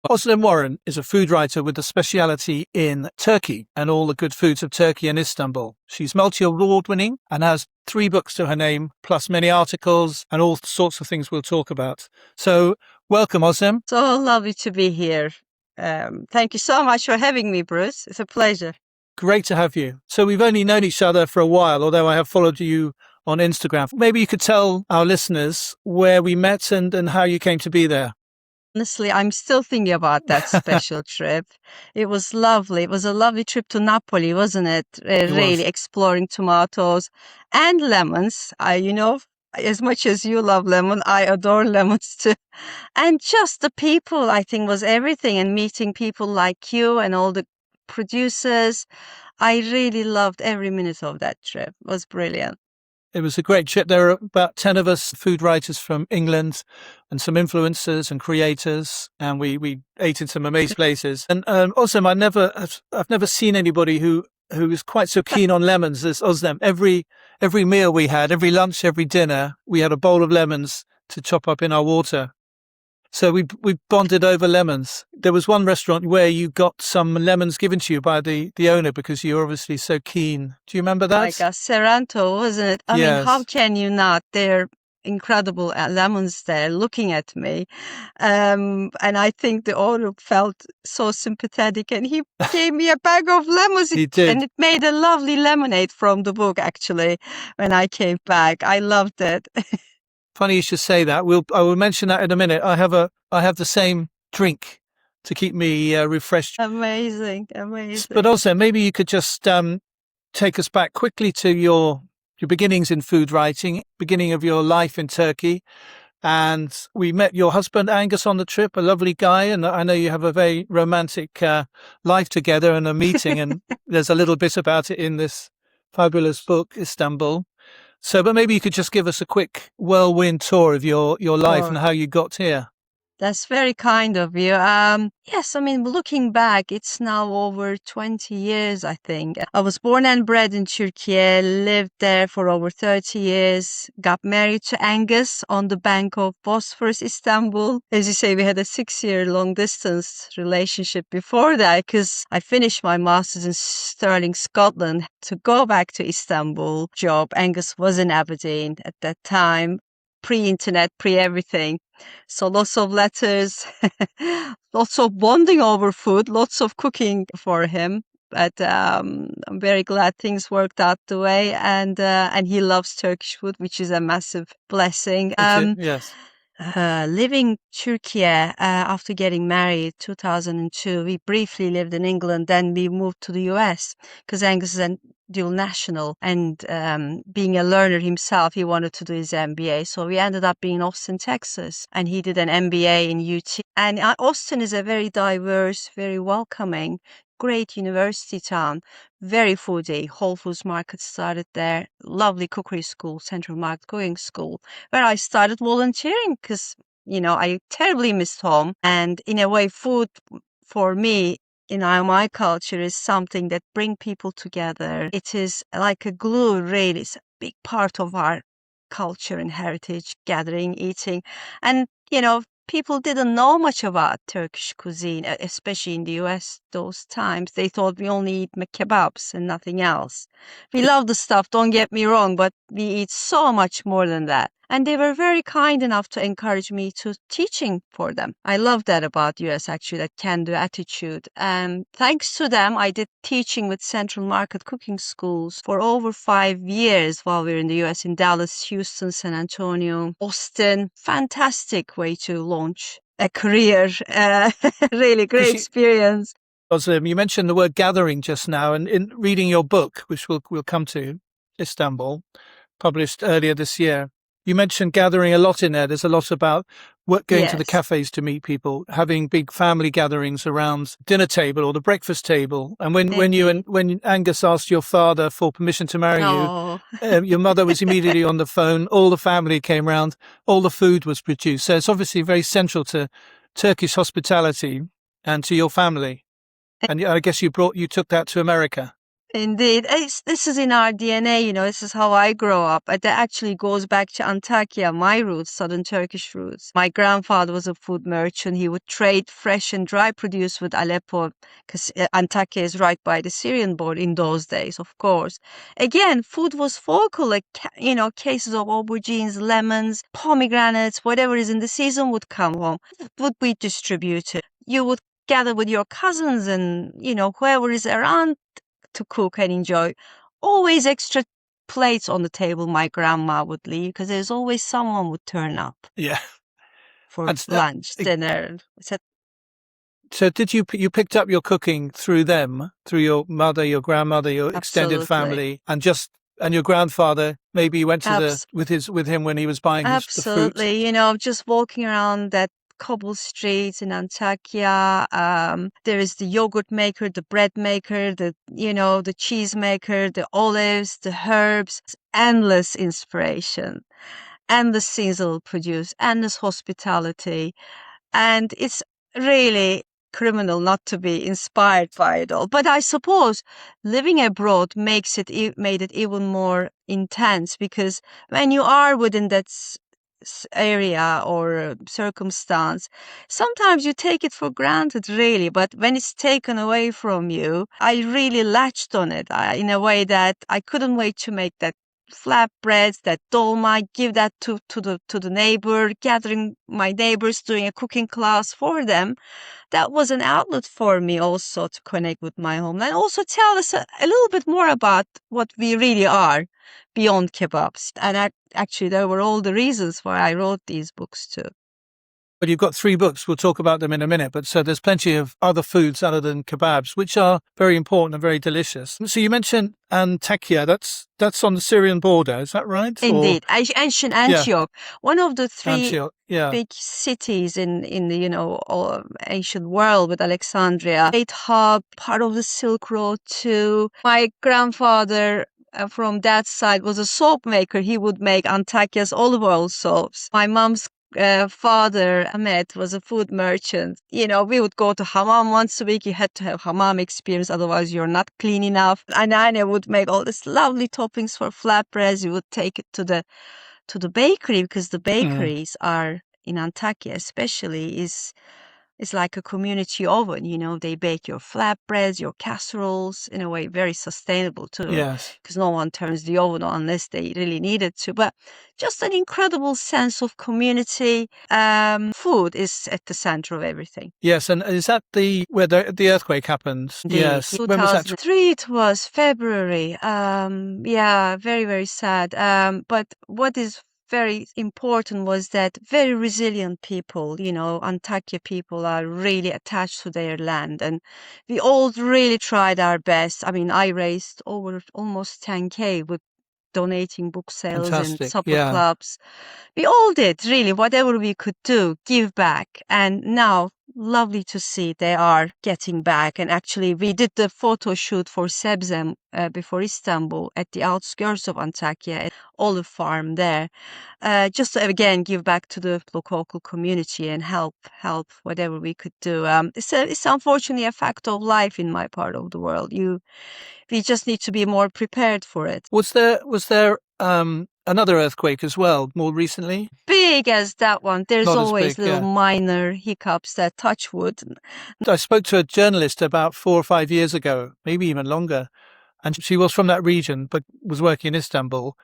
Özlem Warren is a food writer with a speciality in Turkey and all the good foods of Turkey and Istanbul. She's multi-award winning and has 3 books to her name, plus many articles and all sorts of things we'll talk about. So welcome, Özlem. So lovely to be here. Thank you so much for having me, Bruce. It's a pleasure. Great to have you. So we've only known each other for a while, although I have followed you on Instagram. Maybe you could tell our listeners where we met and how you came to be there. Honestly, I'm still thinking about that special trip. It was lovely. It was a lovely trip to Napoli, wasn't it? Really exploring tomatoes and lemons. As much as you love lemon, I adore lemons too. And just the people, I think, was everything. And meeting people like you and all the producers. I really loved every minute of that trip. It was brilliant. It was a great trip. There were about 10 of us food writers from England and some influencers and creators, and we ate in some amazing places. And also, I've never seen anybody who is quite so keen on lemons as Özlem. Every meal we had, every lunch, every dinner, we had a bowl of lemons to chop up in our water. So we bonded over lemons. There was one restaurant where you got some lemons given to you by the owner because you're obviously so keen. Do you remember that? Like a Serranto, wasn't it? I mean, how can you not? They're incredible lemons there looking at me. And I think the owner felt so sympathetic and he gave me a bag of lemons. He did. And it made a lovely lemonade from the book, actually, when I came back. I loved it. Funny you should say that. I will mention that in a minute. I have the same drink to keep me refreshed. Amazing. But also, maybe you could just take us back quickly to your beginnings in food writing, beginning of your life in Turkey. And we met your husband, Angus, on the trip, a lovely guy. And I know you have a very romantic life together and a meeting. And there's a little bit about it in this fabulous book, Istanbul. So, but maybe you could just give us a quick whirlwind tour of your life and how you got here. That's very kind of you. Yes, I mean, looking back, it's now over 20 years, I think. I was born and bred in Turkey, lived there for over 30 years, got married to Angus on the bank of Bosphorus, Istanbul. As you say, we had a 6-year long distance relationship before that because I finished my master's in Stirling, Scotland to go back to Istanbul. Job. Angus was in Aberdeen at that time. Pre-internet, pre-everything. So lots of letters, lots of bonding over food, lots of cooking for him. But I'm very glad things worked out the way. And he loves Turkish food, which is a massive blessing. Yes. Living Turkey after getting married 2002, we briefly lived in England, then we moved to the US because Angus is a dual national and being a learner himself, he wanted to do his MBA. So we ended up being in Austin, Texas, and he did an MBA in UT. And Austin is a very diverse, very welcoming, great university town, very foodie. Whole Foods Market started there, lovely cookery school, Central Market Cooking School, where I started volunteering because, I terribly missed home. And in a way, food for me, in my culture, is something that bring people together. It is like a glue, really. It's a big part of our culture and heritage, gathering, eating. And, people didn't know much about Turkish cuisine, especially in the US those times. They thought we only eat kebabs and nothing else. We love the stuff, don't get me wrong, but we eat so much more than that. And they were very kind enough to encourage me to teaching for them. I love that about US, actually, that can-do attitude. And thanks to them, I did teaching with Central Market Cooking Schools for over 5 years while we were in the US, in Dallas, Houston, San Antonio, Austin. Fantastic way to launch a career. Really great experience. You mentioned the word gathering just now, and in reading your book, which we'll come to, Istanbul, published earlier this year, you mentioned gathering a lot in there. There's a lot about going to the cafes to meet people, having big family gatherings around dinner table or the breakfast table. And when Angus asked your father for permission to marry you, your mother was immediately on the phone. All the family came round. All the food was produced. So it's obviously very central to Turkish hospitality and to your family. And I guess you took that to America. Indeed. This is in our DNA, this is how I grow up. That actually goes back to Antakya, my roots, southern Turkish roots. My grandfather was a food merchant. He would trade fresh and dry produce with Aleppo because Antakya is right by the Syrian border in those days, of course. Again, food was focal, like, cases of aubergines, lemons, pomegranates, whatever is in the season would come home, would be distributed. You would gather with your cousins and, whoever is around to cook and enjoy. Always extra plates on the table my grandma would leave because there's always someone would turn up Yeah. for And lunch, dinner. so did you picked up your cooking through them, through your mother, your grandmother, your extended Absolutely. family, and your grandfather? Maybe you went to Abs- with him when he was buying the fruit. Absolutely. Just walking around that cobble streets in Antakya. There is the yogurt maker, the bread maker, the cheese maker, the olives, the herbs. Endless inspiration, endless seasonal produce, endless hospitality. And it's really criminal not to be inspired by it all. But I suppose living abroad made it even more intense because when you are within that area or circumstance, sometimes you take it for granted, really. But when it's taken away from you, I really latched on it in a way that I couldn't wait to make that flatbreads, that dolma, give that to the neighbor, gathering my neighbors, doing a cooking class for them. That was an outlet for me also to connect with my homeland. Also tell us a little bit more about what we really are beyond kebabs. And actually, there were all the reasons why I wrote these books too. But you've got 3 books. We'll talk about them in a minute. But so there's plenty of other foods other than kebabs, which are very important and very delicious. So you mentioned Antakya. That's on the Syrian border. Is that right? Or Indeed, ancient yeah, Antioch, one of the 3 Antioch. Yeah. big cities in the ancient world with Alexandria, great hub, part of the Silk Road too. My grandfather from that side was a soap maker. He would make Antakya's olive oil soaps. My mom's father Ahmed was a food merchant. We would go to hammam once a week. You had to have hammam experience, otherwise you're not clean enough. And Anne would make all these lovely toppings for flatbreads. You would take it to the bakery because the Mm. bakeries are in Antakya especially is like a community oven. They bake your flatbreads, your casseroles in a way very sustainable too, Yes. because no one turns the oven on unless they really needed to. But just an incredible sense of community. Food is at the center of everything. Yes. And is that where the earthquake happened? Indeed. Yes. When was that? 2003, it was February. Yeah, very, very sad. But what is very important was that very resilient people, Antakya people are really attached to their land. And we all really tried our best. I mean, I raised over almost 10K with donating book sales and Fantastic. supper Yeah. clubs. We all did, really, whatever we could do, give back. And now, lovely to see they are getting back. And actually, we did the photo shoot for Sebzem before Istanbul at the outskirts of Antakya, olive farm there, just to again give back to the local community and help whatever we could do. It's unfortunately a fact of life in my part of the world. We just need to be more prepared for it. Was there another earthquake as well more recently? Big as that one, there's Not as always big. little Yeah. minor hiccups that touch wood. I spoke to a journalist about 4 or 5 years ago, maybe even longer, and she was from that region but was working in Istanbul.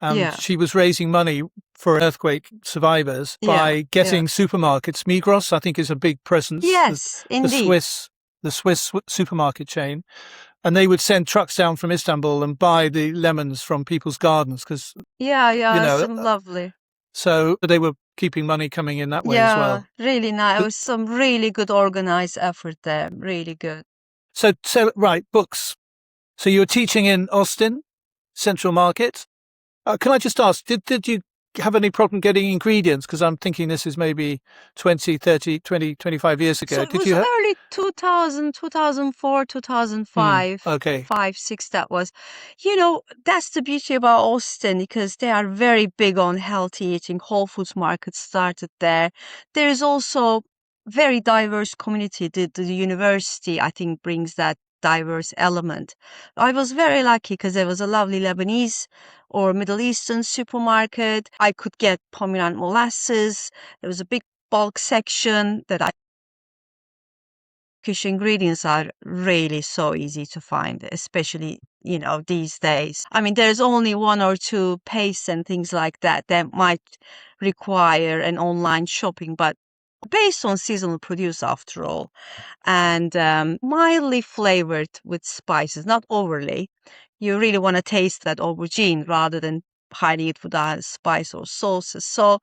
And Yeah, she was raising money for earthquake survivors by yeah. getting supermarkets. Migros, I think, is a big presence. Yes, The indeed. Swiss supermarket chain, and they would send trucks down from Istanbul and buy the lemons from people's gardens because Yeah, some lovely. so they were keeping money coming in that way as Yeah, well. really nice. It was some really good organized effort there. Really good. So right, books. So you were teaching in Austin, Central Market. Can I just ask, did you have any problem getting ingredients? Because I'm thinking this is maybe 20, 30, 20, 25 years So ago. it Did was you have? early 2000, 2004, 2005, Okay. 5, 6, that was. That's the beauty about Austin because they are very big on healthy eating. Whole Foods Market started there. There is also very diverse community. The university, I think, brings that diverse element. I was very lucky because there was a lovely Lebanese or Middle Eastern supermarket. I could get pomegranate molasses. There was a big bulk section that Turkish ingredients are really so easy to find, especially, these days. I mean, there's only one or two pastes and things like that that might require an online shopping, but based on seasonal produce after all, and mildly flavored with spices, not overly. You really want to taste that aubergine rather than hiding it with a spice or sauces. So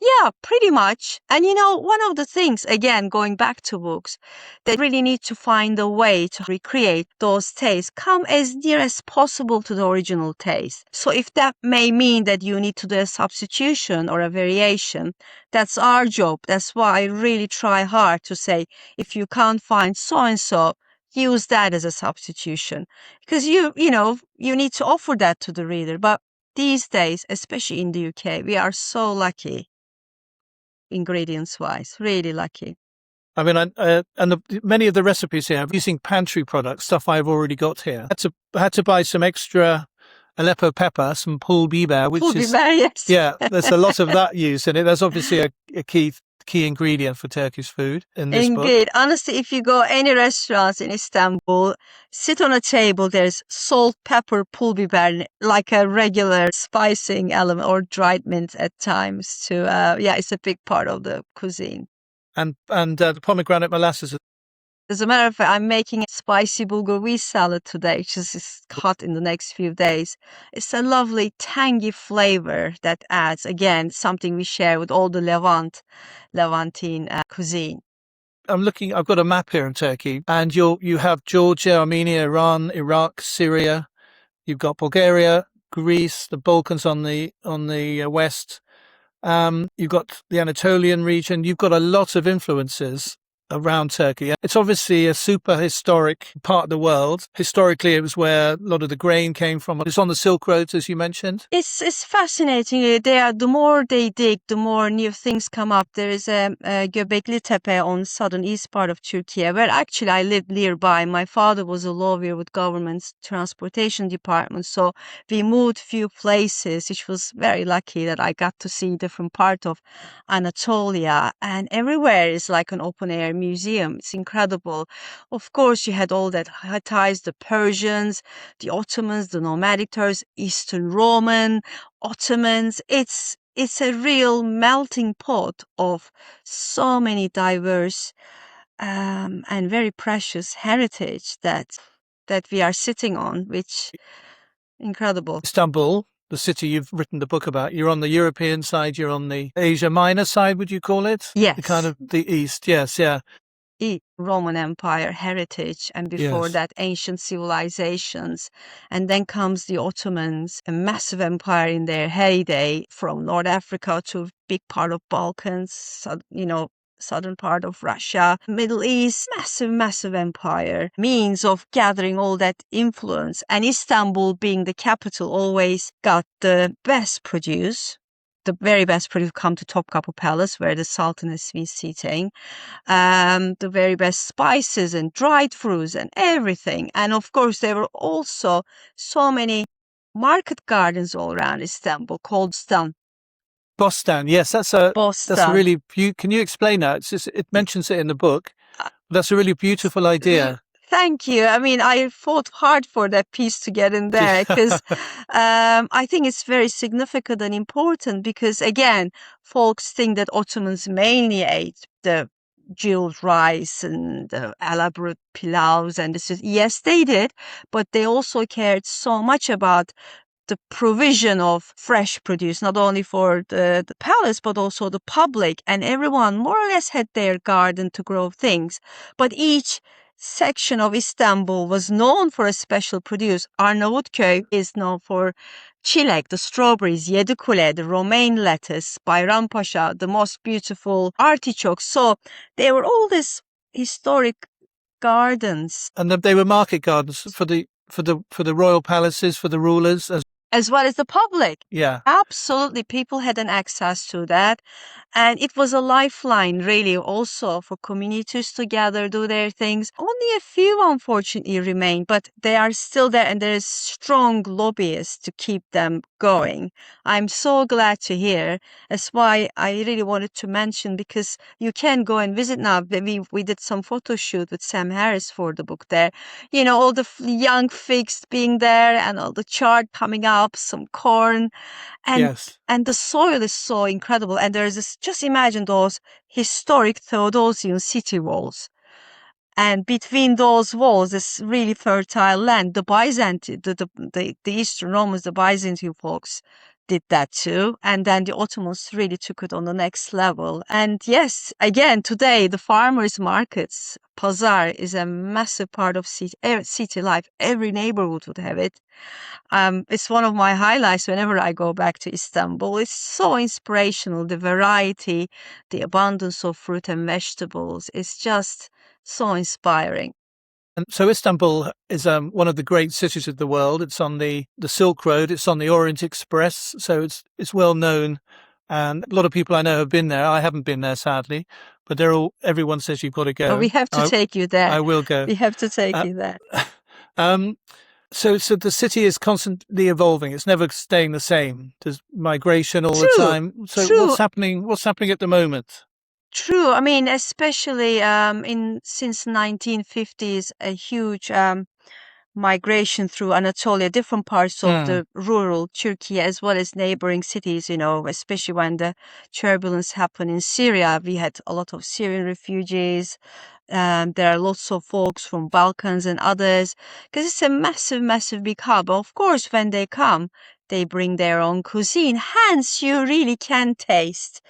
yeah, pretty much. And one of the things, again, going back to books, they really need to find a way to recreate those tastes, come as near as possible to the original taste. So if that may mean that you need to do a substitution or a variation, that's our job. That's why I really try hard to say, if you can't find so and so, use that as a substitution. Because you need to offer that to the reader. But these days, especially in the UK, we are so lucky ingredients wise, really lucky. I mean, many of the recipes here are using pantry products, stuff I've already got here. I had to buy some extra Aleppo pepper, some pul biber, which Pul is biber, yes. yeah. There's a lot of that used in it. That's obviously a key ingredient for Turkish food in this book. Indeed. Honestly, if you go any restaurants in Istanbul, sit on a table, there's salt, pepper, pul biber, like a regular spicing element, or dried mint at times too. It's a big part of the cuisine. And the pomegranate molasses. As a matter of fact, I'm making a spicy bulgur wheat salad today, which is hot in the next few days. It's a lovely tangy flavor that adds, again, something we share with all the Levantine cuisine. I've got a map here in Turkey, and you have Georgia, Armenia, Iran, Iraq, Syria. You've got Bulgaria, Greece, the Balkans on the west. You've got the Anatolian region. You've got a lot of influences around Turkey. It's obviously a super historic part of the world. Historically, it was where a lot of the grain came from. It's on the Silk Roads, as you mentioned. It's fascinating. The more they dig, the more new things come up. There is a Göbekli Tepe on southern east part of Turkey, where actually I lived nearby. My father was a lawyer with government's transportation department, so we moved few places, which was very lucky that I got to see different part of Anatolia, and everywhere is like an open air museum. It's incredible. Of course, you had all that Hittites, the Persians, the Ottomans, the nomadic Turks, Eastern Roman, Ottomans. It's a real melting pot of so many diverse and very precious heritage that we are sitting on, which incredible. Istanbul, the city you've written the book about, you're on the European side, you're on the Asia Minor side, would you call it? Yes. The kind of the East, yes, yeah. Roman Empire heritage, and before Yes. that ancient civilizations, and then comes the Ottomans, a massive empire in their heyday, from North Africa to big part of Balkans, southern part of Russia, Middle East, massive empire, means of gathering all that influence. And Istanbul, being the capital, always got the best produce. The very best produce come to Topkapı Palace, where the Sultan has been sitting. The very best spices and dried fruits and everything. And of course, there were also so many market gardens all around Istanbul called Stan. Bostan, yes, that's really can you explain that? It mentions it in the book. That's a really beautiful idea. Thank you. I mean, I fought hard for that piece to get in there because I think it's very significant and important because, again, folks think that Ottomans mainly ate the jeweled rice and the elaborate pilavs and this is, yes, they did, but they also cared so much about the provision of fresh produce, not only for the palace, but also the public. And everyone more or less had their garden to grow things. But each section of Istanbul was known for a special produce. Arnavutköy is known for çilek, the strawberries, Yedikule, the romaine lettuce, Bayrampaşa, the most beautiful artichokes. So they were all these historic gardens. And they were market gardens for the royal palaces, for the rulers. as well as the public. Yeah. Absolutely, people had an access to that. And it was a lifeline, really, also for communities to gather, do their things. Only a few, unfortunately, remain, but they are still there, and there is strong lobbyists to keep them going. I'm so glad to hear. That's why I really wanted to mention, because you can go and visit now. We did some photo shoot with Sam Harris for the book there. You know, all the young figs being there and all the chard coming up, some corn. And Yes. and the soil is so incredible. And there's this, just imagine those historic Theodosian city walls. And between those walls, this really fertile land. The Byzantine, the Eastern Romans, the Byzantine folks did that too. And then the Ottomans really took it on the next level. And yes, again, today, the farmers' markets, Pazar, is a massive part of city life. Every neighborhood would have it. It's one of my highlights whenever I go back to Istanbul. It's so inspirational. The variety, the abundance of fruit and vegetables. It's just so inspiring. And so Istanbul is one of the great cities of the world. It's on the Silk Road. It's on the Orient Express, so it's well known. And a lot of people I know have been there. I haven't been there, sadly, but everyone says you've got to Oh, go. we have to take you there. I will go. We have to take Uh, you there. So the city is constantly evolving. It's never staying the same. There's migration all the True, time. So true, what's happening? What's happening at the moment? true. I mean, especially in since 1950s, a huge migration through Anatolia, different parts of Hmm. the rural Turkey, as well as neighboring cities, you know, especially when the turbulence happened in Syria. We had a lot of Syrian refugees. There are lots of folks from Balkans and others, because it's a massive, massive big hub. Of course, when they come, they bring their own cuisine. Hence, you really can taste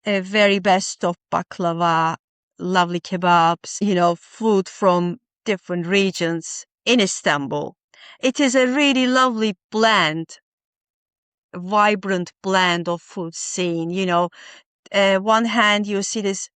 a very best of baklava, lovely kebabs, you know, food from different regions in Istanbul. It is a really lovely blend, vibrant blend of food scene. You know, one hand you see this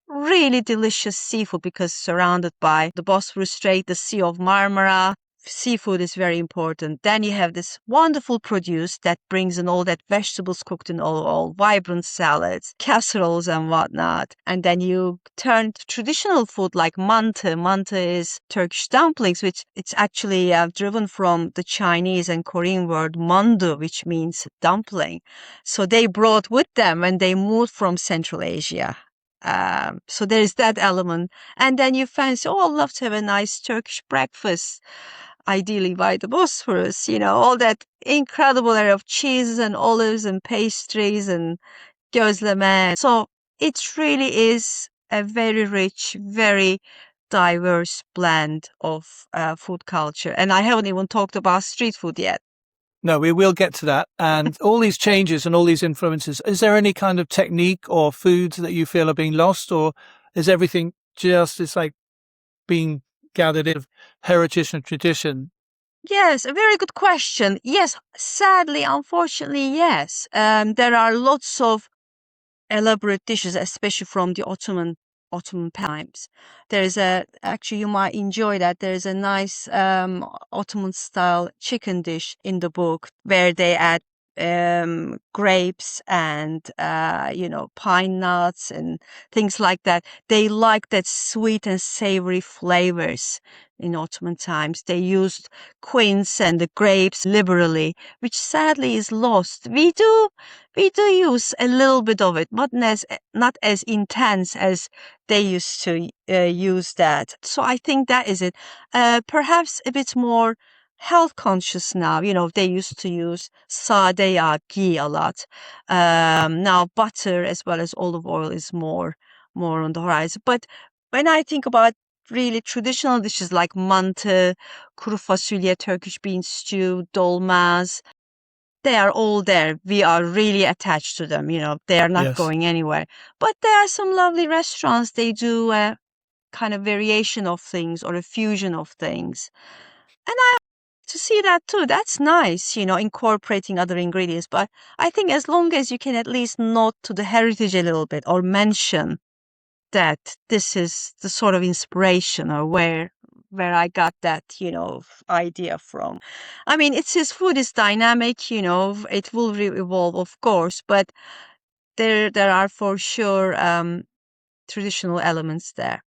really delicious seafood because surrounded by the Bosphorus Strait, the Sea of Marmara. Seafood is very important. Then you have this wonderful produce that brings in all that vegetables cooked in all vibrant salads, casseroles and whatnot. And then you turn to traditional food like mantı. Mantı is Turkish dumplings, which it's actually driven from the Chinese and Korean word mandu, which means dumpling. So they brought with them when they moved from Central Asia. So there's that element. And then you fancy, oh, I'd love to have a nice Turkish breakfast, ideally by the Bosphorus, you know, all that incredible array of cheeses and olives and pastries and gözleme. So it really is a very rich, very diverse blend of food culture. And I haven't even talked about street food yet. No, we will get to that. And all these changes and all these influences, is there any kind of technique or foods that you feel are being lost, or is everything just, it's like being gathered in heritage and tradition? Yes, a very good question. Yes, sadly, unfortunately, yes. There are lots of elaborate dishes, especially from the Ottoman times. Actually, you might enjoy that. There's a nice Ottoman style chicken dish in the book where they add grapes and you know, pine nuts and things like that. They like that sweet and savory flavors. In Ottoman times, they used quince and the grapes liberally, which sadly is lost. We do use a little bit of it, but not as intense as they used to use that. So I think that is it. Perhaps a bit more health conscious now. You know, they used to use sade ghee a lot. Now butter as well as olive oil is more on the horizon. But when I think about really traditional dishes like mantı, kuru fasulye, Turkish bean stew, dolmas, they are all there. We are really attached to them. You know, they are not Yes. going anywhere. But there are some lovely restaurants. They do a kind of variation of things or a fusion of things. And I to see that too. That's nice, you know, incorporating other ingredients. But I think as long as you can at least nod to the heritage a little bit or mention that this is the sort of inspiration or where where I got that, idea from. I mean, his food is dynamic, it will evolve, of course, but there are for sure traditional elements there.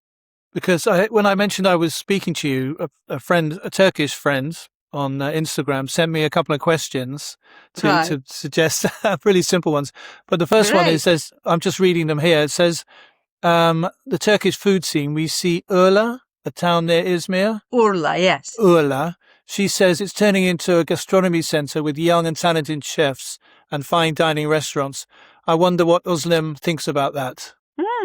Because when I mentioned I was speaking to you, a friend, a Turkish friend on Instagram, sent me a couple of questions Right. to suggest really simple ones. But the first one Great. is says, I'm just reading them here. It says, the Turkish food scene. We see Urla, a town near Izmir. Urla, yes. Urla. She says it's turning into a gastronomy center with young and talented chefs and fine dining restaurants. I wonder what Özlem thinks about that.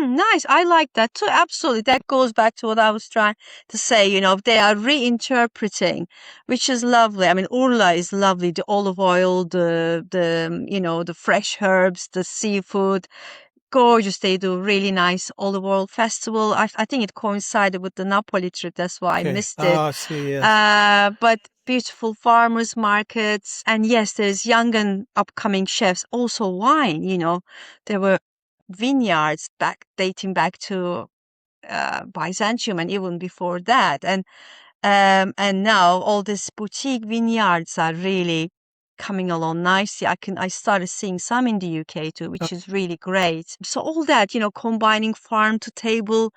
Nice. I like that too. Absolutely. That goes back to what I was trying to say. They are reinterpreting, which is lovely. I mean, Urla is lovely. The olive oil, the fresh herbs, the seafood. Gorgeous. They do really nice olive oil festival. I think it coincided with the Napoli trip. That's why I Okay. missed it. Ah, I see. Yes. But beautiful farmers markets. And yes, there's young and upcoming chefs. Also wine, there were vineyards dating back to Byzantium and even before that. And now all these boutique vineyards are really coming along nicely. I started seeing some in the UK too, which is really great. So all that, combining farm to table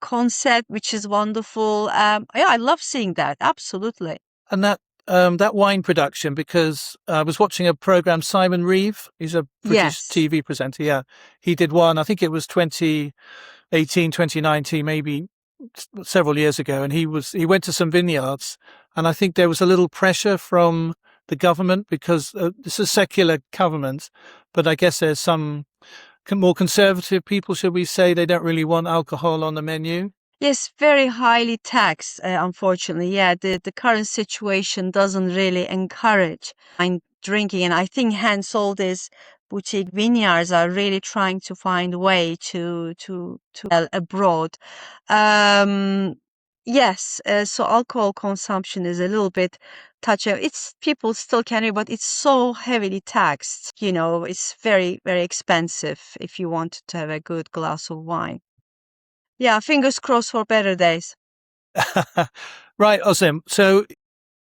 concept, which is wonderful. Yeah, I love seeing that. Absolutely. And that wine production, because I was watching a program, Simon Reeve, he's a British Yes. TV presenter. Yeah. He did one, I think it was 2018, 2019, maybe several years ago. And he went to some vineyards, and I think there was a little pressure from the government because this is a secular government, but I guess there's some more conservative people, should we say, they don't really want alcohol on the menu. Yes, very highly taxed, unfortunately. Yeah, the current situation doesn't really encourage wine drinking. And I think hence all these boutique vineyards are really trying to find a way to sell abroad. Um, yes, so alcohol consumption is a little bit touchy. It's people still can drink, but it's so heavily taxed. It's very, very expensive if you want to have a good glass of wine. Yeah, fingers crossed for better days. Right, Ozlem. So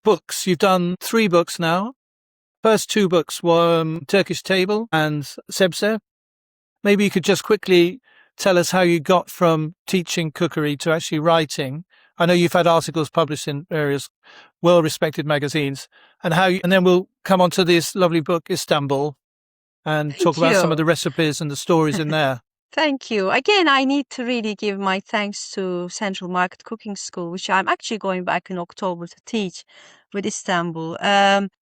books, you've done 3 books now. First 2 books were Turkish Table and Sebze. Maybe you could just quickly tell us how you got from teaching cookery to actually writing. I know you've had articles published in various well-respected magazines, and and then we'll come on to this lovely book, Istanbul, and talk Thank about some of you. the recipes and the stories in there. Thank you. Again, I need to really give my thanks to Central Market Cooking School, which I'm actually going back in October to teach with Istanbul.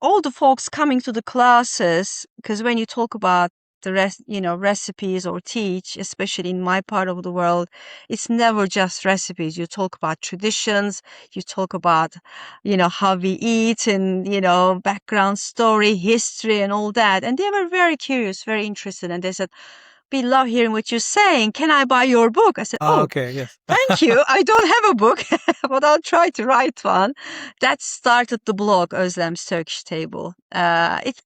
All the folks coming to the classes, because when you talk about the recipes or teach, especially in my part of the world, it's never just recipes. You talk about traditions, you talk about, how we eat and, background story, history and all that. And they were very curious, very interested. And they said, we love hearing what you're saying. Can I buy your book? I said, Ah, oh, okay, yes. thank you. I don't have a book, but I'll try to write one. That started the blog, Özlem's Turkish Table. It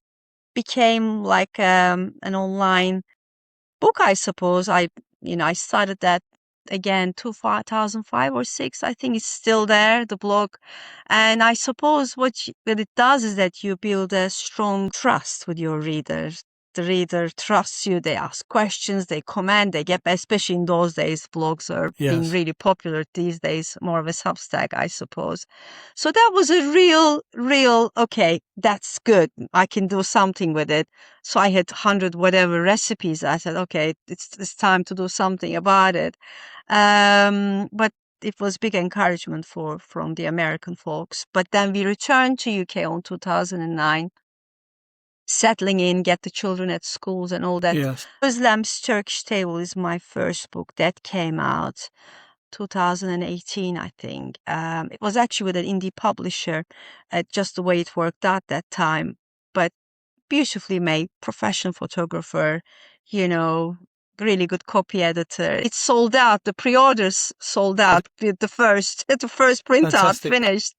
became like an online book, I suppose. I started that again 2005 or 6. I think it's still there, the blog. And I suppose what it does is that you build a strong trust with your readers. The reader trusts you. They ask questions, they comment, they get, especially in those days, blogs are being Yes. really popular these days, more of a Substack, I suppose. So that was a real, okay, that's good. I can do something with it. So I had 100 whatever recipes. I said, okay, it's time to do something about it. But it was big encouragement from the American folks. But then we returned to UK on 2009, settling in, get the children at schools and all that. Yes. Özlem's Turkish Table is my first book that came out 2018, I think. It was actually with an indie publisher, just the way it worked out that time. But beautifully made, professional photographer, really good copy editor. It sold out. The pre-orders sold out with the first printout Fantastic. finished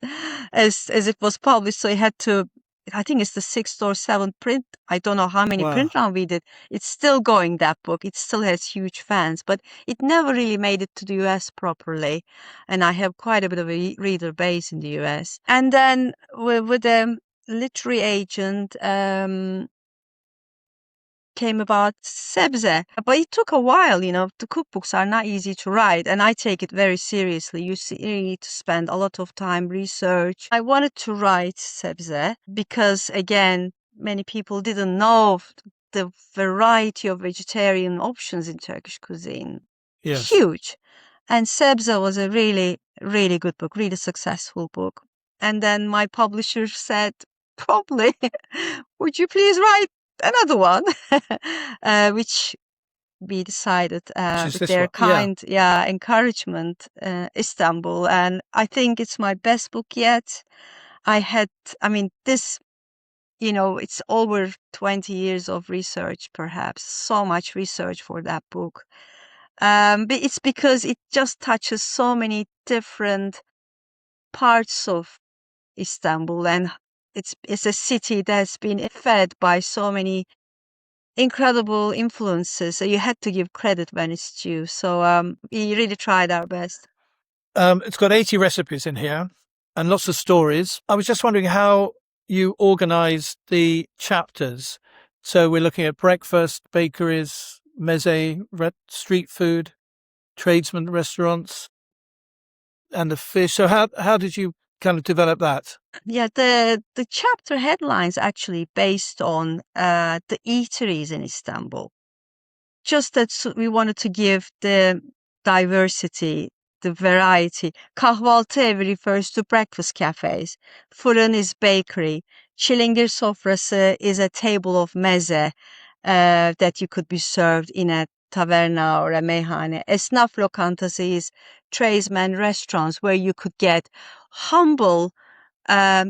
as it was published. So I had to I think it's the 6th or 7th print. I don't know how many Wow. print run we did. It's still going, that book. It still has huge fans, but it never really made it to the US properly. And I have quite a bit of a reader base in the US. And then with a literary agent, came about sebze. But it took a while, the cookbooks are not easy to write, and I take it very seriously. You need to spend a lot of time research. I wanted to write sebze because, again, many people didn't know the variety of vegetarian options in Turkish cuisine. Yes. Huge. And sebze was a really, really good book, really successful book. And then my publisher said, probably, would you please write another one, which we decided Which is with this their one. Yeah. kind encouragement, Istanbul. And I think it's my best book yet. This, it's over 20 years of research, perhaps, so much research for that book. But it's because it just touches so many different parts of Istanbul, and it's a city that's been fed by so many incredible influences. So you had to give credit when it's due. So we really tried our best. It's got 80 recipes in here and lots of stories. I was just wondering how you organize the chapters. So we're looking at breakfast, bakeries, meze, street food, tradesman restaurants, and the fish. So how did you kind of develop that? Yeah, the chapter headlines actually based on the eateries in Istanbul. Just that we wanted to give the diversity, the variety. Kahvaltı evi refers to breakfast cafes. Fırın is bakery. Çilingir sofrası is a table of meze that you could be served in a taverna or a meyhane. Esnaf lokantası is tradesmen restaurants where you could get humble,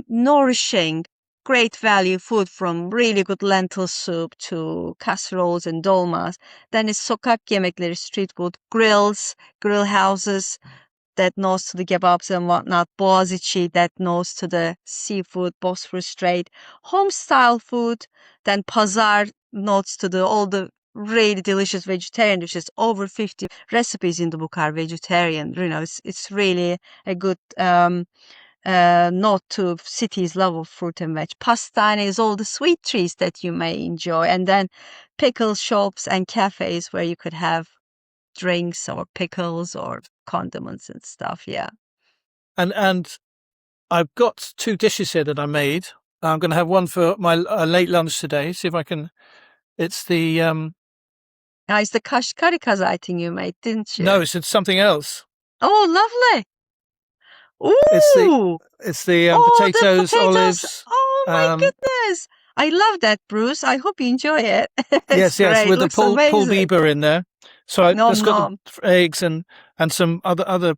nourishing, great value food, from really good lentil soup to casseroles and dolmas. Then it's sokak yemekleri, street food, grills, grill houses that nose to the kebabs and whatnot, boğaziçi that nose to the seafood, Bosphorus Strait, home style food, then pazar notes to all the really delicious vegetarian dishes. Over 50 recipes in the book are vegetarian. It's really a good note to city's love of fruit and veg. Pastane is all the sweet treats that you may enjoy. And then pickle shops and cafes where you could have drinks or pickles or condiments and stuff. Yeah. And I've got 2 dishes here that I made. I'm going to have one for my late lunch today. See if I can. It's the It's the kashkari I think you made, didn't you? no, it's something else. Oh, lovely. It's Ooh. the Oh, the potatoes, potatoes. olives. Oh my goodness. I love that, Bruce. I hope you enjoy it. It's Yes, great. with the Looks Paul amazing. Bieber in there. So Nom it's got nom. the eggs and some other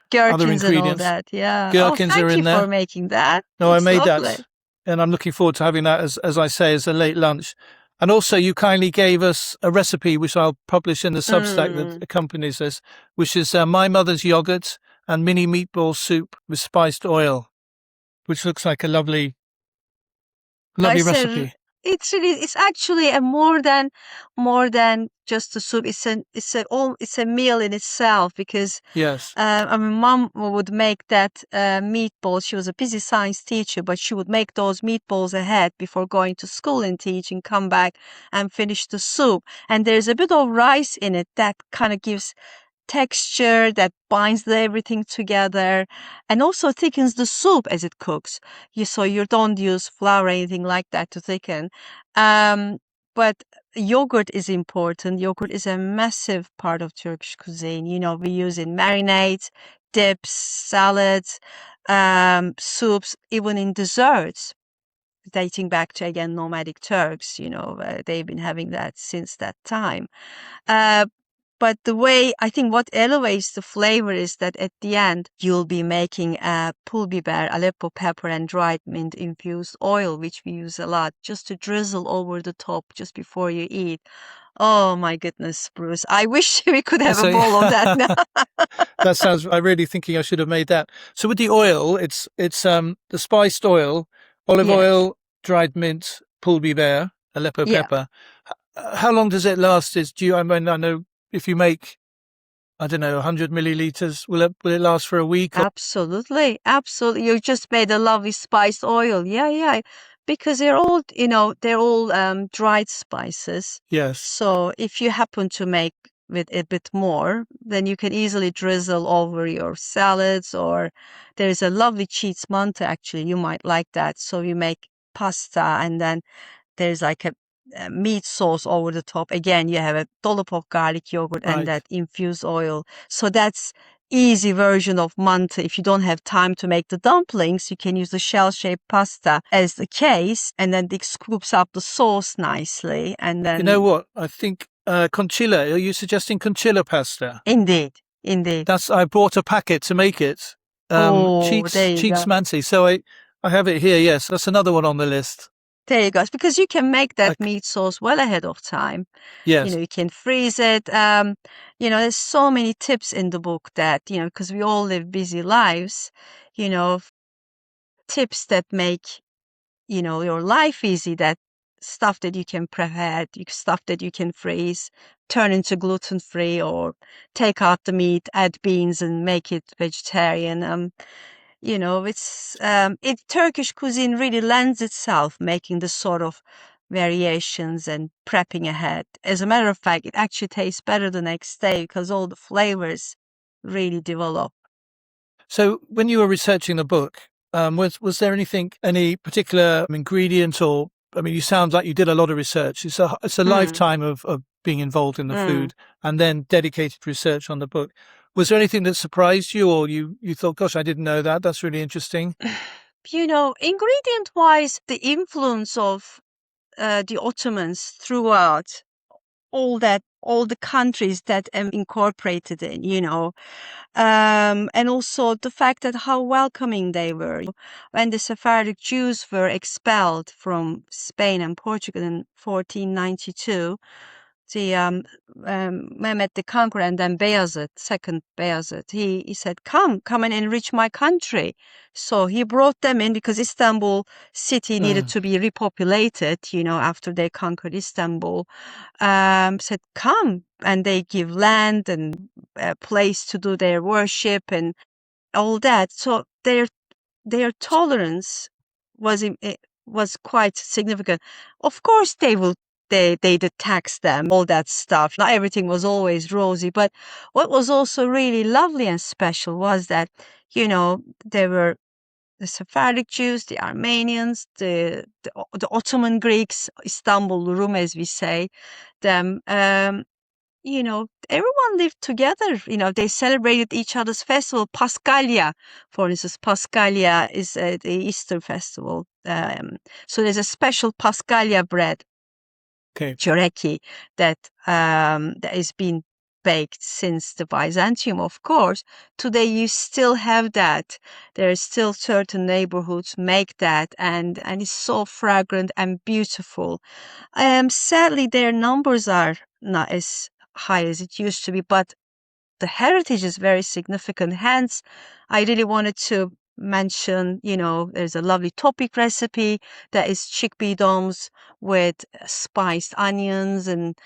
Gherkins and all ingredients. that. Yeah. Gherkins Thank are you in for there. making that. No, I It's made lovely. that, and I'm looking forward to having that as I say, as a late lunch. And also, you kindly gave us a recipe which I'll publish in the Substack that accompanies this, which is my mother's yogurt and mini meatball soup with spiced oil, which looks like a lovely recipe. It's actually a more than just a soup. It's a meal in itself, because Yes. Mom would make that meatballs. She was a busy science teacher, but she would make those meatballs ahead before going to school and teaching, come back and finish the soup. And there's a bit of rice in it that kind of gives texture, that binds everything together, and also thickens the soup as it cooks. So you don't use flour or anything like that to thicken. But yogurt is important. Yogurt is a massive part of Turkish cuisine. We use in marinades, dips, salads, soups, even in desserts. Dating back to, again, nomadic Turks, they've been having that since that time. But the way, I think, what elevates the flavor is that at the end, you'll be making pul biber, Aleppo pepper, and dried mint infused oil, which we use a lot, just to drizzle over the top just before you eat. Oh my goodness, Bruce. I wish we could have a bowl of that now. That sounds, I'm really thinking I should have made that. So with the oil, it's the spiced oil. Olive Yes. oil, dried mint, pul biber, Aleppo Yeah. pepper. How long does it last? I mean, I know if you make, I don't know, 100 milliliters, will it last for a week? Absolutely. Absolutely. You just made a lovely spiced oil. Yeah, yeah. Because they're all dried spices. Yes. So if you happen to make with a bit more, then you can easily drizzle over your salads, or there's a lovely cheese mante actually. You might like that. So you make pasta and then there's like a meat sauce over the top. Again, you have a dollop of garlic yogurt and Right. that infused oil. So that's easy version of mante. If you don't have time to make the dumplings, you can use the shell-shaped pasta as the case, and then it scoops up the sauce nicely. And You know then, what? I think conchilla. Are you suggesting conchilla pasta? indeed, indeed. I bought a packet to make it. Oh, there you Cheeks go. Manti. So I have it here. Yes, that's another one on the list. There you go. Because you can make that I, meat sauce well ahead of time. yes. You can freeze it. There's so many tips in the book that, because we all live busy lives, you know, tips that make, your life easy, that stuff that you can prepare, stuff that you can freeze, turn into gluten-free, or take out the meat, add beans and make it vegetarian. Turkish cuisine really lends itself making this sort of variations and prepping ahead. As a matter of fact, it actually tastes better the next day because all the flavors really develop. So when you were researching the book, was there any particular ingredient or, I mean, you sound like you did a lot of research. It's a Mm, lifetime of being involved in the mm. food and then dedicated research on the book. Was there anything that surprised you, or you thought, gosh, I didn't know that. That's really interesting. Ingredient wise, the influence of the Ottomans throughout all the countries that incorporated in, and also the fact that how welcoming they were. When the Sephardic Jews were expelled from Spain and Portugal in 1492, the Mehmet the Conqueror and then Beyazıt, second Beyazıt, he said, come and enrich my country. So he brought them in because Istanbul city needed to be repopulated, after they conquered Istanbul. Said, come, and they give land and a place to do their worship and all that. So their tolerance was quite significant. Of course, they did tax them, all that stuff. Not everything was always rosy, but what was also really lovely and special was that, there were the Sephardic Jews, the Armenians, the Ottoman Greeks, Istanbul Rum, as we say them. Everyone lived together. They celebrated each other's festival. Paskalia, for instance, Paskalia is the Easter festival. So there's a special Paskalia bread, Okay. choreki, that is being baked since the Byzantium, of course. Today you still have that. There are still certain neighborhoods make that, and it's so fragrant and beautiful. Sadly, their numbers are not as high as it used to be, but the heritage is very significant. Hence, I really wanted to mention, there's a lovely topic recipe that is chickpea domes with spiced onions and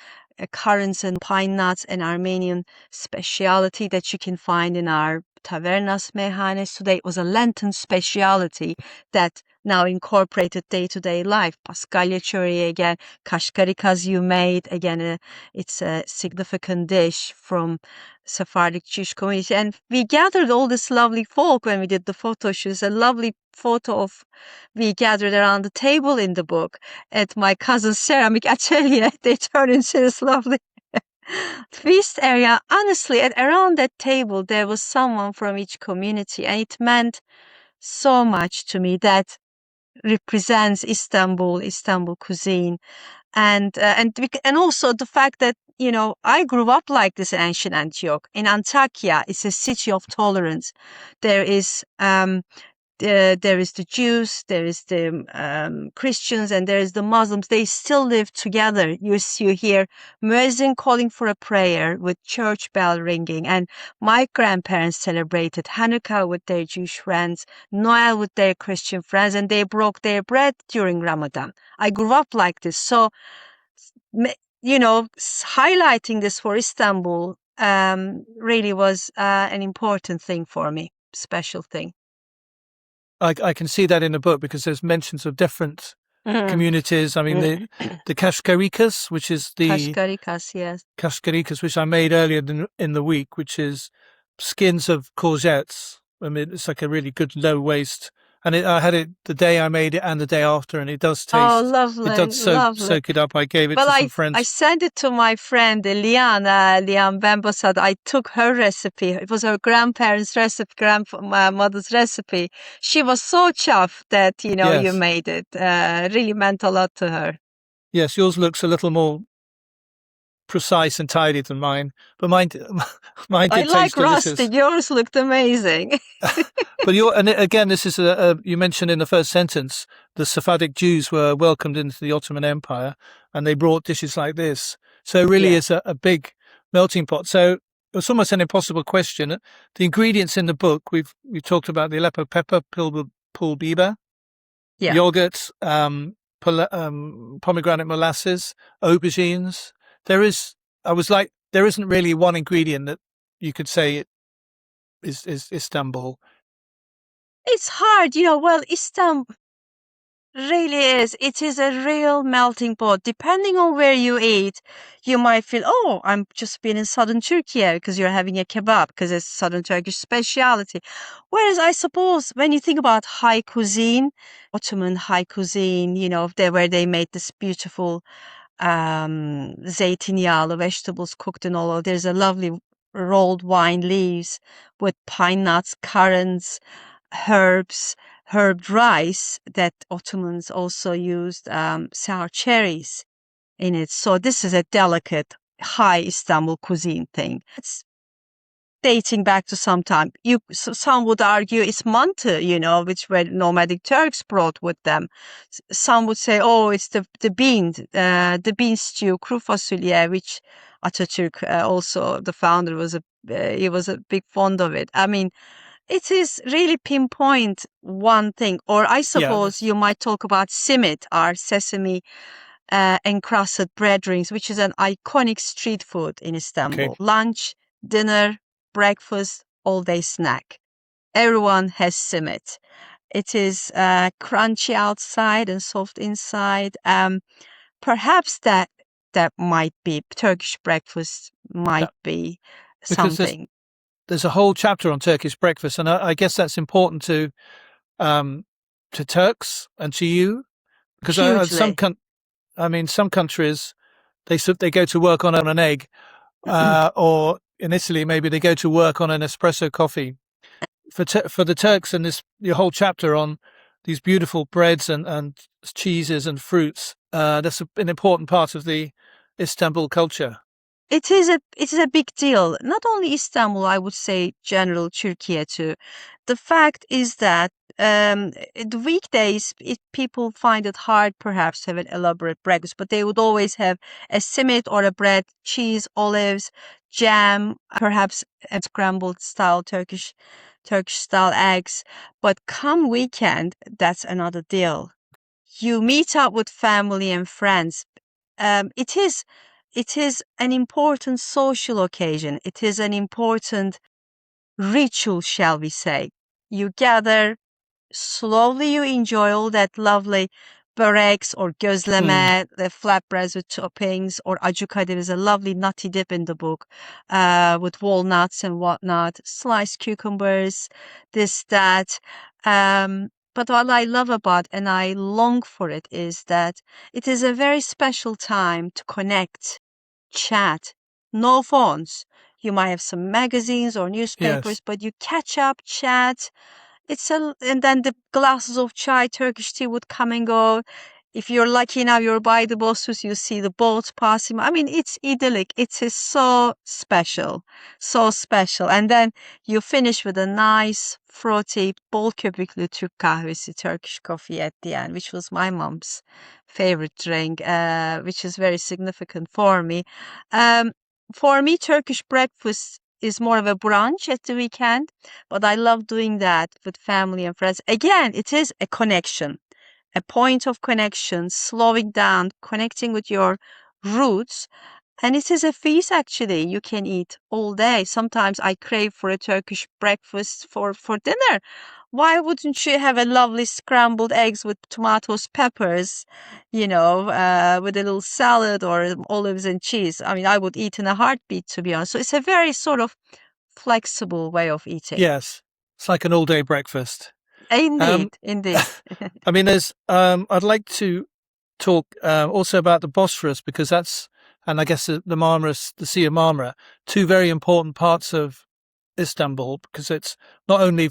currants and pine nuts, an Armenian speciality that you can find in our tavernas, meyhanes. Today it was a Lenten speciality that now incorporated day-to-day life. Paskalya chöreği again, kashkari kaz you made, again, it's a significant dish from Sephardic Jewish community. And we gathered all this lovely folk when we did the photo shoots. A lovely photo of we gathered around the table in the book at my cousin's ceramic atelier. They turned into this lovely feast area. Honestly, around that table, there was someone from each community, and it meant so much to me. That represents Istanbul cuisine, and also the fact that I grew up like this in ancient Antioch. In Antakya, it's a city of tolerance. There is there is the Jews, there is the Christians, and there is the Muslims. They still live together. You hear muezzin calling for a prayer with church bell ringing. And my grandparents celebrated Hanukkah with their Jewish friends, Noel with their Christian friends, and they broke their bread during Ramadan. I grew up like this. So, highlighting this for Istanbul really was an important thing for me, special thing. I can see that in the book because there's mentions of different communities. I mean, the Kashkarikas, which is the Kashkarikas, yes. Kashkarikas, which I made earlier in the week, which is skins of courgettes. I mean, it's like a really good low waste. And I had it the day I made it and the day after, and it does taste. Oh, lovely! It does soak it up. I gave it to some friends. I sent it to my friend Lian Bembosad. I took her recipe. It was her grandparents' recipe, grandmother's recipe. She was so chuffed that you made it. Really meant a lot to her. Yes, yours looks a little more precise and tidy than mine, but mine did I like taste delicious. rustic. Yours looked amazing. But and again, this is you mentioned in the first sentence, the Sephardic Jews were welcomed into the Ottoman Empire, and they brought dishes like this. So it really is a big melting pot. So it's almost an impossible question. The ingredients in the book, we've talked about the Aleppo pepper, pul biber, yogurt, pomegranate molasses, aubergines. There isn't really one ingredient that you could say is Istanbul. It's hard, well, Istanbul really is. It is a real melting pot. Depending on where you eat, you might feel, oh, I'm just being in southern Turkey because you're having a kebab because it's southern Turkish speciality. Whereas I suppose when you think about high cuisine, Ottoman high cuisine, where they made this beautiful zeytinyağlı vegetables cooked in olive. There's a lovely rolled wine leaves with pine nuts, currants, herbed rice that Ottomans also used sour cherries in it. So this is a delicate, high Istanbul cuisine thing. It's dating back to some time. Some would argue it's mantı, which were nomadic Turks brought with them. Some would say, oh, it's the beans, the bean stew, kuru fasulye, which Atatürk, also the founder, he was a big fond of it. I mean, it is really pinpoint one thing. Or I suppose you might talk about simit, our sesame encrusted bread rings, which is an iconic street food in Istanbul. Okay. Lunch, dinner, breakfast, all-day snack. Everyone has simit. It is crunchy outside and soft inside. Perhaps that might be Turkish breakfast. Might be something. There's a whole chapter on Turkish breakfast, and I guess that's important to Turks and to you, because some countries they go to work on an egg, or in Italy maybe they go to work on an espresso coffee. For the Turks, and your whole chapter on these beautiful breads and cheeses and fruits, that's an important part of the Istanbul culture. It is a big deal. Not only Istanbul, I would say general Turkey too. The fact is that the weekdays, people find it hard perhaps to have an elaborate breakfast, but they would always have a simit or a bread, cheese, olives, jam, perhaps a scrambled style Turkish style eggs. But come weekend, that's another deal. You meet up with family and friends. It is an important social occasion. It is an important ritual, shall we say. You gather, slowly you enjoy all that lovely böreğs or gözleme, the flatbreads with toppings, or acuka. There is a lovely nutty dip in the book with walnuts and whatnot, sliced cucumbers, this, that. But what I love about and I long for it is that it is a very special time to connect, chat, no phones. You might have some magazines or newspapers, but you catch up, chat. And then the glasses of chai, Turkish tea would come and go. If you're lucky enough, you're by the Bosphorus, you see the boats passing. I mean, it's idyllic. It is so special, so special. And then you finish with a nice, frothy, bol köpüklü Türk kahvesi, Turkish coffee at the end, which was my mom's favorite drink, which is very significant for me. For me, Turkish breakfast is more of a brunch at the weekend, but I love doing that with family and friends. Again, it is a connection, a point of connection, slowing down, connecting with your roots. And it is a feast actually. You can eat all day. Sometimes I crave for a Turkish breakfast for dinner. Why wouldn't you have a lovely scrambled eggs with tomatoes, peppers, with a little salad or olives and cheese? I mean, I would eat in a heartbeat, to be honest. So it's a very sort of flexible way of eating. Yes, it's like an all-day breakfast. Indeed. I mean, I'd like to talk also about the Bosphorus, because that's, and I guess the Marmaris, the Sea of Marmara, two very important parts of Istanbul, because it's not only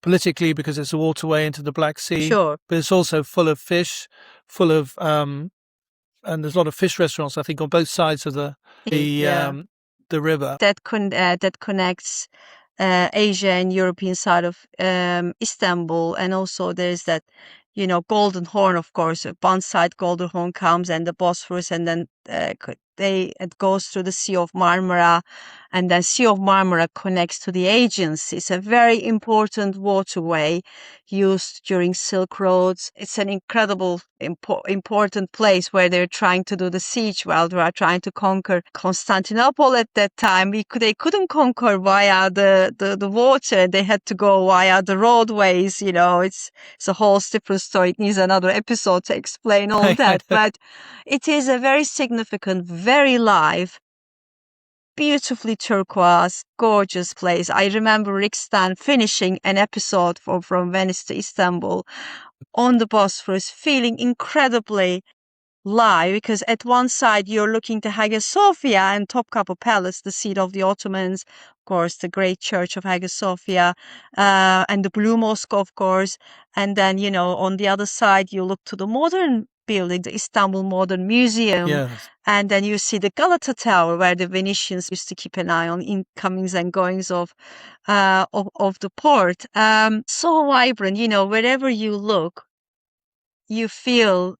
politically because it's a waterway into the Black Sea, Sure. but it's also full of fish, full of and there's a lot of fish restaurants, I think, on both sides of the river. That connects Asia and European side of Istanbul, and also there's that Golden Horn, of course. One side Golden Horn comes, and the Bosphorus, and then it goes through the Sea of Marmara, and then Sea of Marmara connects to the Aegean Sea. It's a very important waterway used during Silk Roads. It's an incredible important place where they're trying to do the siege while they are trying to conquer Constantinople at that time. They couldn't conquer via the water. They had to go via the roadways. It's a whole different story. It needs another episode to explain all that. But it is a very significant, very live, beautifully turquoise, gorgeous place. I remember Rick Stan finishing an episode from Venice to Istanbul on the Bosphorus, feeling incredibly live, because at one side you're looking to Hagia Sophia and Topkapı Palace, the seat of the Ottomans, of course, the great church of Hagia Sophia, and the Blue Mosque, of course. And then, on the other side, you look to the modern building, the Istanbul Modern Museum. Yes. And then you see the Galata Tower, where the Venetians used to keep an eye on incomings and goings of the port. So vibrant, wherever you look, you feel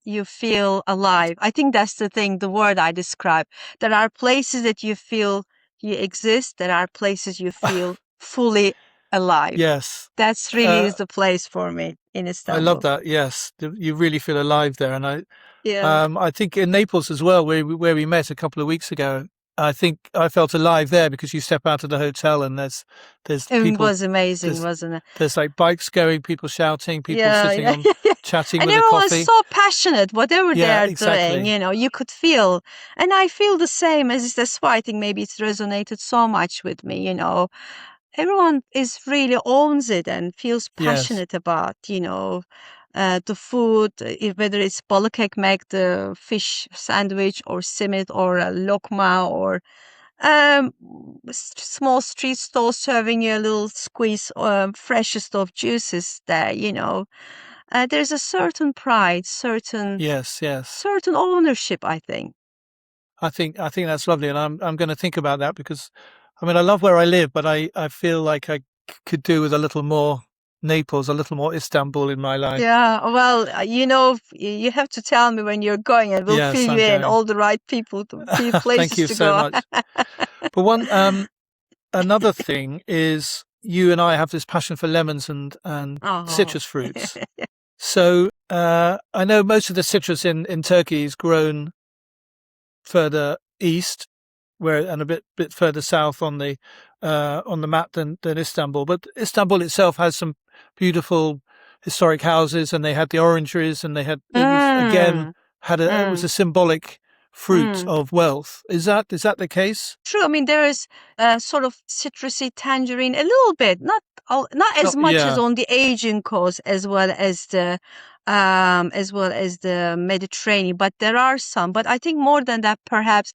alive. I think that's the word I describe. There are places that you feel you exist. There are places you feel fully alive. Yes. That's really is the place for me in Istanbul. I love that. Yes. You really feel alive there. And I think in Naples as well, where we met a couple of weeks ago, I think I felt alive there, because you step out of the hotel and there's people. It was amazing, wasn't it? There's like bikes going, people shouting, people sitting on chatting and with a coffee. And everyone's so passionate, whatever they're exactly. doing, you could feel. And I feel the same. That's why I think maybe it's resonated so much with me, Everyone really owns it and feels passionate about, the food, whether it's balık ekmek, the fish sandwich, or simit, or a lokma, or small street stalls serving you a little squeeze, freshest of juices there, there's a certain pride, certain ownership, I think. I think that's lovely, and I'm going to think about that, because I mean, I love where I live, but I feel like I could do with a little more Naples, a little more Istanbul in my life. Yeah, well, you have to tell me when you're going, and we'll fill you in all the right people, places Thank you to so go. much. But another thing is, you and I have this passion for lemons and citrus fruits. So I know most of the citrus in Turkey is grown further east, and a bit further south on the map than Istanbul. But Istanbul itself has some beautiful historic houses, and they had the orangeries, and they had it was a symbolic fruit of wealth. Is that the case? True. I mean, there is a sort of citrusy tangerine, a little bit, not as much as on the Aegean coast, as well as the Mediterranean, but there are some. But I think more than that, perhaps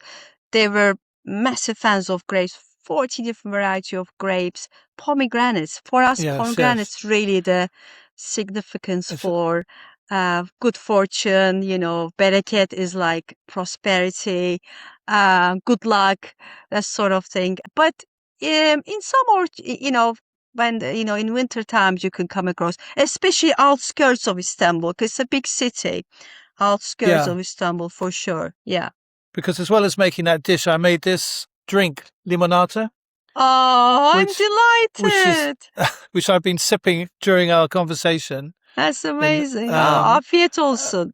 they were massive fans of grapes, 40 different variety of grapes, pomegranates. For us, pomegranates really the significance for good fortune, bereket is like prosperity, good luck, that sort of thing. But in summer, when, in winter times you can come across, especially outskirts of Istanbul, because it's a big city, outskirts Yeah. of Istanbul for sure. Yeah. Because as well as making that dish, I made this drink, limonata, Oh, I'm which is delighted. which I've been sipping during our conversation. That's And amazing. Oh, afiyet olsun.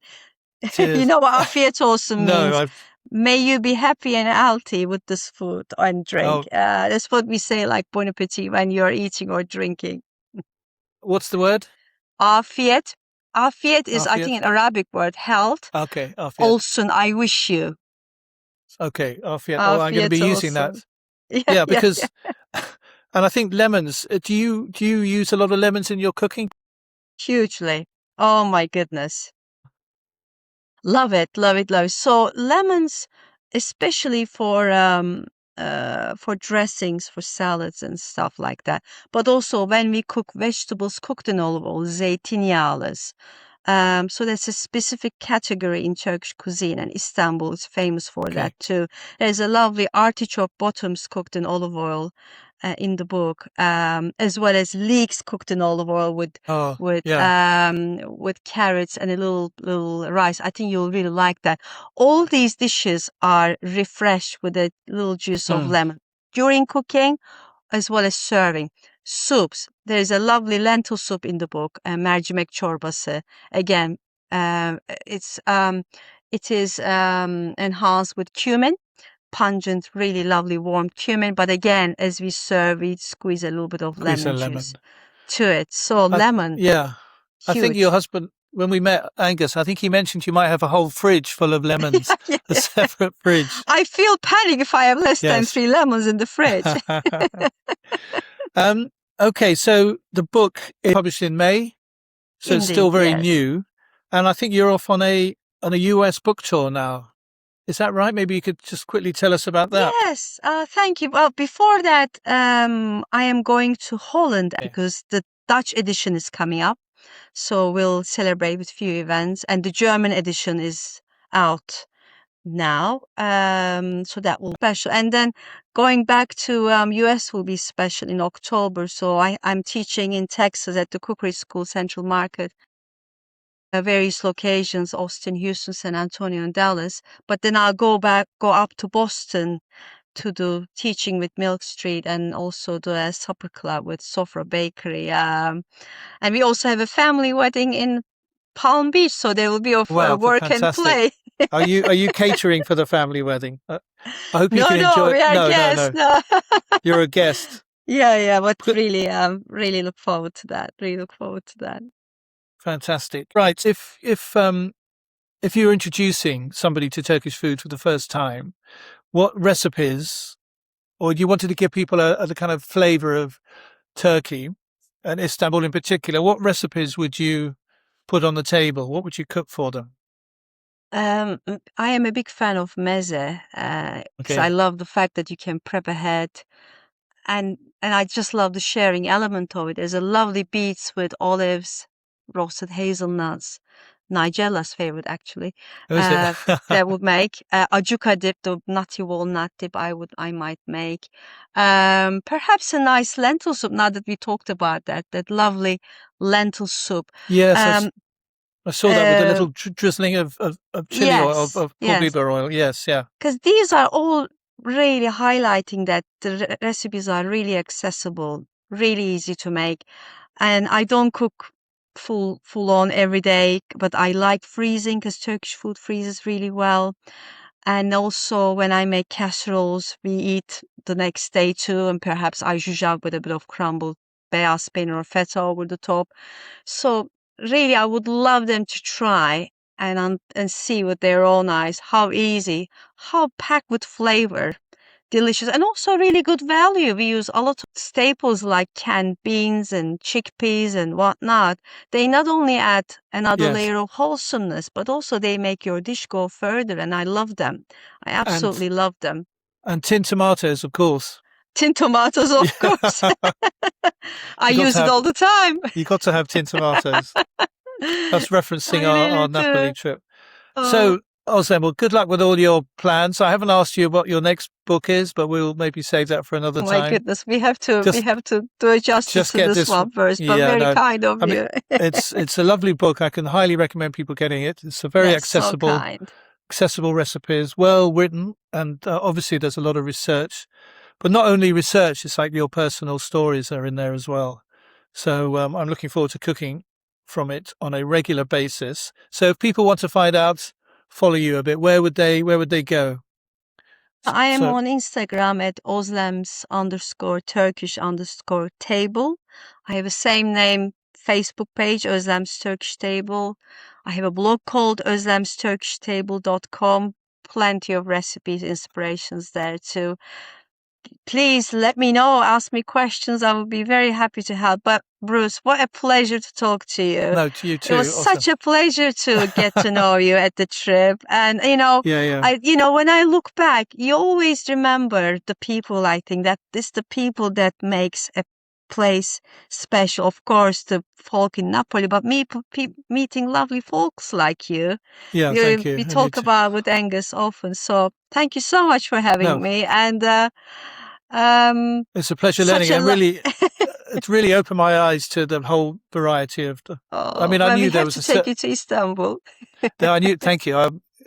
You cheers. know what afiyet olsun No, means? I've May you be happy and healthy with this food and drink. oh, That's what we say, like bon appetit, when you're eating or drinking. what's the word? Afiyet. Afiyet is, I think, Afiyet. an Arabic word. Health. Okay, afiyet. Olsun, I wish you. Okay, afiyet. Oh, I'm going to be Afiyet using that. olsun. Yeah, Yeah, yeah, yeah. because and I think lemons. Do you use a lot of lemons in your cooking? Hugely. Oh my goodness. Love it, love it, love it. So lemons, especially for dressings, for salads and stuff like that. But also when we cook vegetables cooked in olive oil, zeytinyağlıs. So that's a specific category in Turkish cuisine, and Istanbul is famous for that Okay. too. There's a lovely artichoke bottoms cooked in olive oil in the book, as well as leeks cooked in olive oil with Oh, with yeah. um with carrots and a little rice. I think you'll really like that. All these dishes are refreshed with a little juice of Mm, lemon during cooking as well as serving. Soups. There's a lovely lentil soup in the book, mercimek çorbası. Again, uh, it's it is enhanced with cumin, pungent, really lovely warm cumin. But again, as we serve, we squeeze a little bit of squeeze a lemon juice lemon. to it. So lemon, Yeah. I think your huge. husband, when we met Angus, I think he mentioned you might have a whole fridge full of lemons, Yeah, a yeah. separate fridge. I feel panic if I have less than Yes. 3 lemons in the fridge. um, okay, so the book is published in May, so it's still Indeed, very yes. new, and I think you're off on a US book tour now. Is that right? Maybe you could just quickly tell us about that. Yes, thank you. Well, before that, I am going to Holland Okay. because the Dutch edition is coming up. So we'll celebrate with few events, and the German edition is out now. So that will be special. And then going back to US will be special in October. So I'm teaching in Texas at the Cookery School Central Market, various locations, Austin, Houston, San Antonio, and Dallas. But then I'll go up to Boston to do teaching with Milk Street and also do a supper club with Sofra Bakery. And we also have a family wedding in Palm Beach, so there will be of Wow, work and fantastic. play. Are you catering for the family wedding? I hope you No, can no, enjoy it. we are No, no, guests. no. No. You're a guest. Yeah, yeah, but Good. really look forward to that. Really look forward to that. Fantastic. Right. If you're introducing somebody to Turkish food for the first time, what recipes, or you wanted to give people a kind of flavor of Turkey and Istanbul in particular, what recipes would you put on the table? What would you cook for them? I am a big fan of meze because I Okay. love the fact that you can prep ahead, and I just love the sharing element of it. There's a lovely beets with olives, roasted hazelnuts, Nigella's favorite actually. Who is it? That would make ajuka dip, the nutty walnut dip. I might make. Perhaps a nice lentil soup. Now that we talked about that lovely lentil soup. Yes, Um, I saw that with a uh, little drizzling of chili oil, yes, of yes. cordova oil. Yes, yeah. Because these are all really highlighting that the recipes are really accessible, really easy to make. And I don't cook full on every day, but I like freezing because Turkish food freezes really well. And also when I make casseroles, we eat the next day too, and perhaps I zhuzh out with a bit of crumbled beyaz peynir or feta over the top. So really, I would love them to try and see with their own eyes how easy, how packed with flavor, delicious, and also really good value. We use a lot of staples like canned beans and chickpeas and whatnot. They not only add another Yes. layer of wholesomeness, but also they make your dish go further, and I love them. I And absolutely love them. tin tomatoes, of course. Tin tomatoes, of course. Yeah. I You got use to it have all the time. you got to have tin tomatoes. That's referencing I our really Napoli do. trip. Oh, So, Özlem, well, good luck with all your plans. I haven't asked you what your next book is, but we'll maybe save that for another my time. goodness, we Just, have to do justice just to get this this. one first, but Yeah, very no, kind of I mean, you. it's a lovely book. I can highly recommend people getting it. It's a very That's so kind. accessible recipes, well written, and obviously there's a lot of research. But not only research, it's like your personal stories are in there as well. So I'm looking forward to cooking from it on a regular basis. So if people want to find out, follow you a bit, where would they go? I am So on Instagram at ozlems_Turkish_table. I have the same name Facebook page, Özlem's Turkish Table. I have a blog called ozlemsturkishtable.com. Plenty of recipes, inspirations there too. Please let me know, ask me questions. I will be very happy to help. But Bruce, what a pleasure to talk to you. no, to you It was too. such Awesome. a pleasure to get to know you at the trip. And Yeah. when I look back, you always remember the people. I think that it's the people that makes a place special. Of course, the folk in Napoli, but meeting lovely folks like you. Yeah, thank you. We And you talk too. about with Angus often. So thank you so much for having No, me. And um, it's a pleasure such learning a and really, it's really opened my eyes to the whole variety of I oh, mean, I when we knew there have was to a take certain, you to Istanbul. I knew, thank you.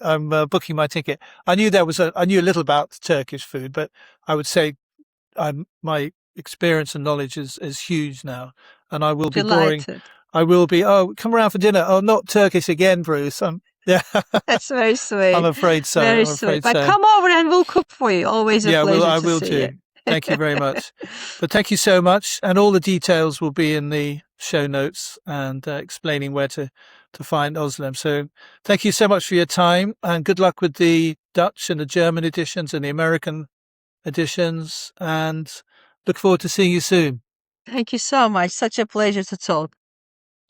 I'm booking my ticket. I knew I knew a little about Turkish food, but I would say my experience and knowledge is huge now, and I will be boring. Delighted. I will be. Oh, come around for dinner. Oh, not Turkish again, Bruce. Yeah, That's very I'm sweet. afraid so. Very I'm sweet. afraid But so. come over and we'll cook for you. Always a Yeah, pleasure I to will see you. too. Thank you very much. But thank you so much, and all the details will be in the show notes and explaining where to find Özlem. So thank you so much for your time, and good luck with the Dutch and the German editions and the American editions, and look forward to seeing you soon. Thank you so much. Such a pleasure to talk.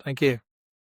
Thank you.